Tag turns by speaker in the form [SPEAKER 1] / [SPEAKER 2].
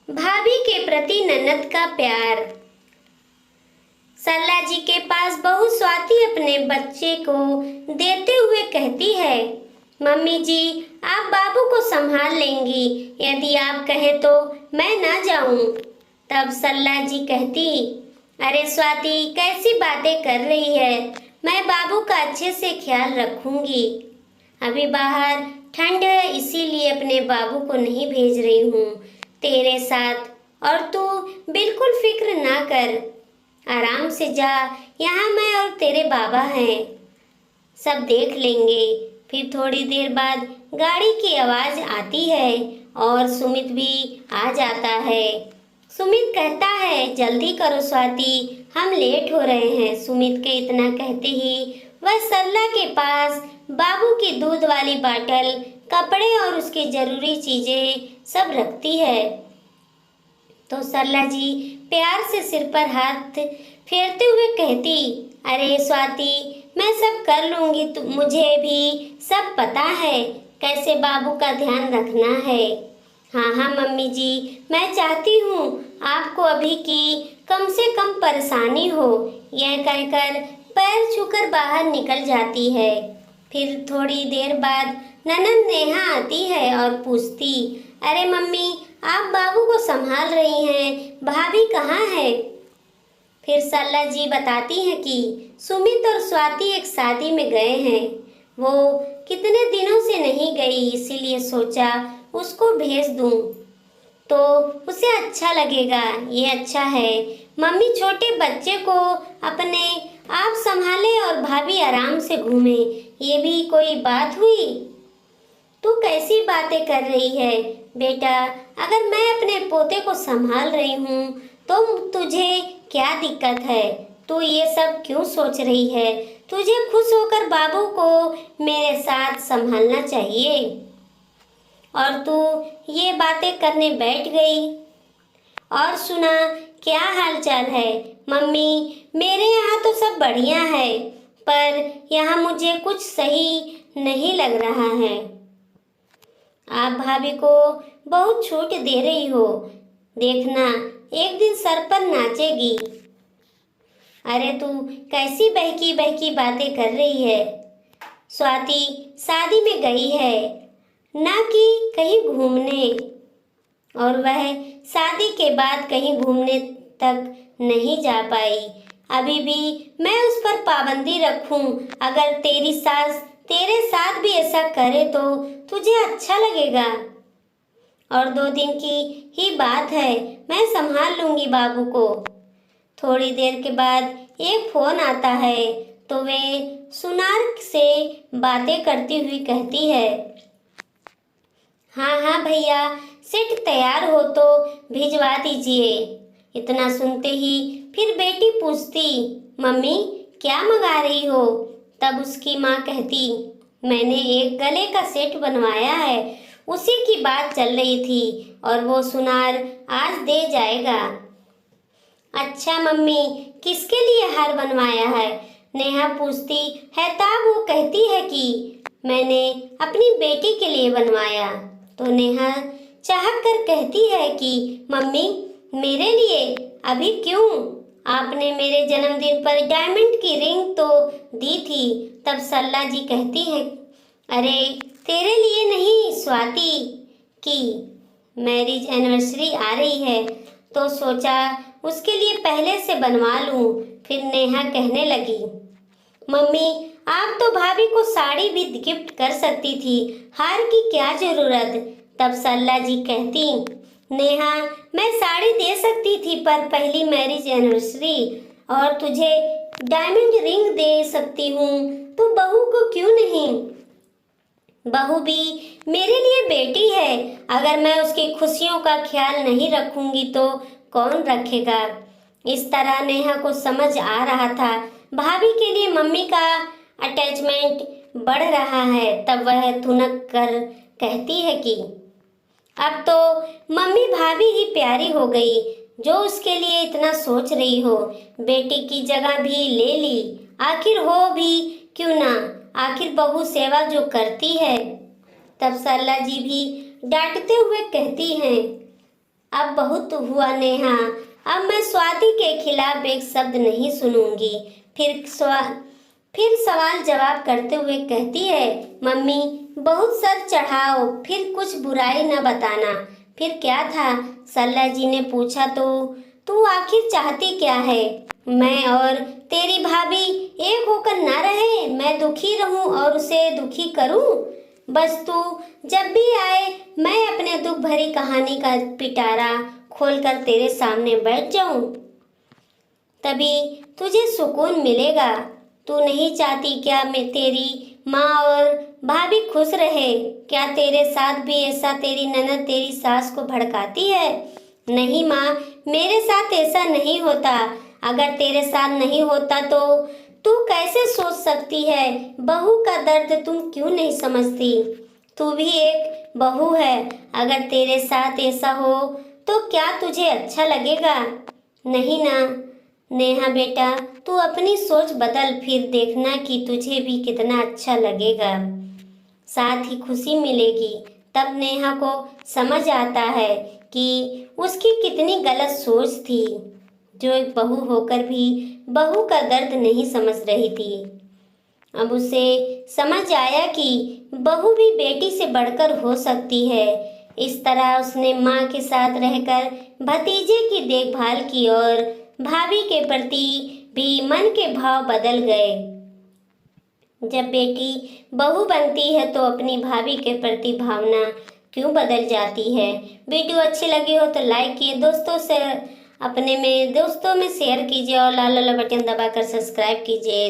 [SPEAKER 1] भाभी के प्रति ननद का प्यार। सरला जी के पास बहू स्वाति अपने बच्चे को देते हुए कहती है, मम्मी जी आप बाबू को संभाल लेंगी, यदि आप कहे तो मैं ना जाऊं। तब सरला जी कहती, अरे स्वाति कैसी बातें कर रही है, मैं बाबू का अच्छे से ख्याल रखूंगी। अभी बाहर ठंड है इसीलिए अपने बाबू को नहीं भेज रही हूँ तेरे साथ, और तू बिल्कुल फिक्र ना कर, आराम से जा, यहाँ मैं और तेरे बाबा हैं, सब देख लेंगे। फिर थोड़ी देर बाद गाड़ी की आवाज़ आती है और सुमित भी आ जाता है। सुमित कहता है, जल्दी करो स्वाति, हम लेट हो रहे हैं। सुमित के इतना कहते ही वह सरला के पास बाबू की दूध वाली बाटल, कपड़े और उसकी जरूरी चीजें सब रखती है। तो सरला जी प्यार से सिर पर हाथ फेरते हुए कहती, अरे स्वाति मैं सब कर लूंगी, मुझे भी सब पता है कैसे बाबू का ध्यान रखना है। हाँ हाँ मम्मी जी, मैं चाहती हूँ आपको अभी की कम से कम परेशानी हो। यह कहकर पैर छूकर बाहर निकल जाती है। फिर थोड़ी देर बाद ननद नेहा आती है और पूछती, अरे मम्मी आप बाबू को संभाल रही हैं, भाभी कहाँ है? फिर सरला जी बताती हैं कि सुमित और स्वाति एक शादी में गए हैं, वो कितने दिनों से नहीं गई, इसीलिए सोचा उसको भेज दूं तो उसे अच्छा लगेगा। ये अच्छा है मम्मी छोटे बच्चे को अपने आप संभाले और भाभी आराम से घूमे, ये भी कोई बात हुई? तू कैसी बातें कर रही है बेटा, अगर मैं अपने पोते को संभाल रही हूँ तो तुझे क्या दिक्कत है? तू ये सब क्यों सोच रही है? तुझे खुश होकर बाबू को मेरे साथ संभालना चाहिए, और तू ये बातें करने बैठ गई। और सुना, क्या हालचाल है? मम्मी मेरे यहाँ तो सब बढ़िया है, पर यहाँ मुझे कुछ सही नहीं लग रहा है। आप भाभी को बहुत छूट दे रही हो, देखना एक दिन सर पर नाचेगी। अरे तू कैसी बहकी बहकी बातें कर रही है? स्वाति शादी में गई है, ना कि कहीं घूमने, और वह शादी के बाद कहीं घूमने तक नहीं जा पाई। अभी भी मैं उस पर पाबंदी रखूं, अगर तेरी सास तेरे साथ भी ऐसा करे तो तुझे अच्छा लगेगा? और 2 दिन की ही बात है, मैं संभाल लूंगी बाबू को। थोड़ी देर के बाद एक फोन आता है तो वे सुनार से बातें करती हुई कहती है, हाँ हाँ भैया सेट तैयार हो तो भिजवा दीजिए। इतना सुनते ही फिर बेटी पूछती, मम्मी क्या मंगा रही हो? तब उसकी माँ कहती, मैंने एक गले का सेट बनवाया है, उसी की बात चल रही थी और वो सुनार आज दे जाएगा। अच्छा मम्मी किसके लिए हार बनवाया है? नेहा पूछती है। तब वो कहती है कि मैंने अपनी बेटी के लिए बनवाया। तो नेहा चाहत कर कहती है कि मम्मी मेरे लिए? अभी क्यों? आपने मेरे जन्मदिन पर डायमंड की रिंग तो दी थी। तब सरला जी कहती है, अरे तेरे लिए नहीं स्वाति की मैरिज एनिवर्सरी आ रही है तो सोचा उसके लिए पहले से बनवा लूं। फिर नेहा कहने लगी, मम्मी आप तो भाभी को साड़ी भी गिफ्ट कर सकती थी, हार की क्या जरूरत? तब सरला जी कहती, नेहा मैं साड़ी दे सकती थी पर पहली मैरिज एनिवर्सरी और तुझे डायमंड रिंग दे सकती हूँ, तो बहू को क्यों नहीं? बहू भी मेरे लिए बेटी है, अगर मैं उसकी खुशियों का ख्याल नहीं रखूंगी तो कौन रखेगा? इस तरह नेहा को समझ आ रहा था भाभी के लिए मम्मी का अटैचमेंट बढ़ रहा है। तब वह थुनक कर कहती है कि अब तो मम्मी भाभी ही प्यारी हो गई, जो उसके लिए इतना सोच रही हो, बेटी की जगह भी ले ली, आखिर हो भी क्यों ना, आखिर बहू सेवा जो करती है। तब सरला जी भी डांटते हुए कहती हैं, अब बहुत हुआ नेहा, अब मैं स्वाति के खिलाफ एक शब्द नहीं सुनूंगी। फिर सवाल जवाब करते हुए कहती है, मम्मी बहुत सर चढ़ाओ, फिर कुछ बुराई न बताना। फिर क्या था, सरला जी ने पूछा तो तू आखिर चाहती क्या है? मैं और तेरी भाभी एक होकर ना रहे, मैं दुखी रहूं और उसे दुखी करूं? बस तू जब भी आए मैं अपने दुख भरी कहानी का पिटारा खोलकर तेरे सामने बैठ जाऊं, तभी तुझे सुकून मिलेगा। तू नहीं चाहती क्या मैं तेरी माँ और भाभी खुश रहे? क्या तेरे साथ भी ऐसा तेरी ननद तेरी सास को भड़काती है? नहीं माँ, मेरे साथ ऐसा नहीं होता। अगर तेरे साथ नहीं होता तो तू कैसे सोच सकती है? बहू का दर्द तुम क्यों नहीं समझती? तू भी एक बहू है। अगर तेरे साथ ऐसा हो तो क्या तुझे अच्छा लगेगा? नहीं ना नेहा बेटा, तू अपनी सोच बदल, फिर देखना कि तुझे भी कितना अच्छा लगेगा, साथ ही खुशी मिलेगी। तब नेहा को समझ आता है कि उसकी कितनी गलत सोच थी, जो एक बहू होकर भी बहू का दर्द नहीं समझ रही थी। अब उसे समझ आया कि बहू भी बेटी से बढ़कर हो सकती है। इस तरह उसने माँ के साथ रहकर भतीजे की देखभाल की और भाभी के प्रति भी मन के भाव बदल गए। जब बेटी बहू बनती है तो अपनी भाभी के प्रति भावना क्यों बदल जाती है। वीडियो अच्छी लगी हो तो लाइक किए, दोस्तों में शेयर कीजिए और लाल वाला बटन दबाकर सब्सक्राइब कीजिए।